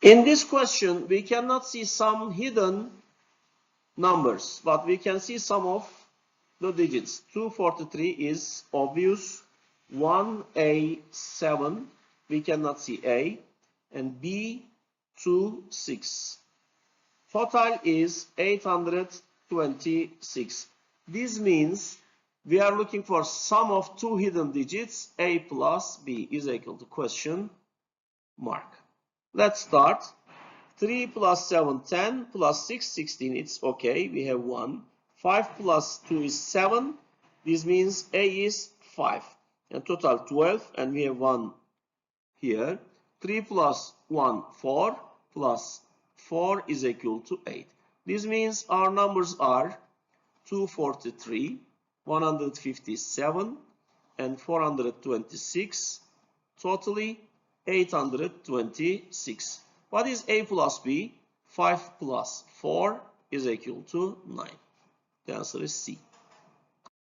In this question, we cannot see some hidden numbers, but we can see some of the digits. 243 is obvious. 1A7, we cannot see A, and B26. Total is 826. This means we are looking for sum of two hidden digits. A plus B is equal to question mark. Let's start. 3 plus 7, 10, plus 6, 16. It's okay. We have 1. 5 plus 2 is 7. This means A is 5. And total 12. And we have 1 here. 3 plus 1, 4. Plus 4 is equal to 8. This means our numbers are 243, 157, and 426. Totally 826. What is A plus B? 5 plus 4 is equal to 9. The answer is C.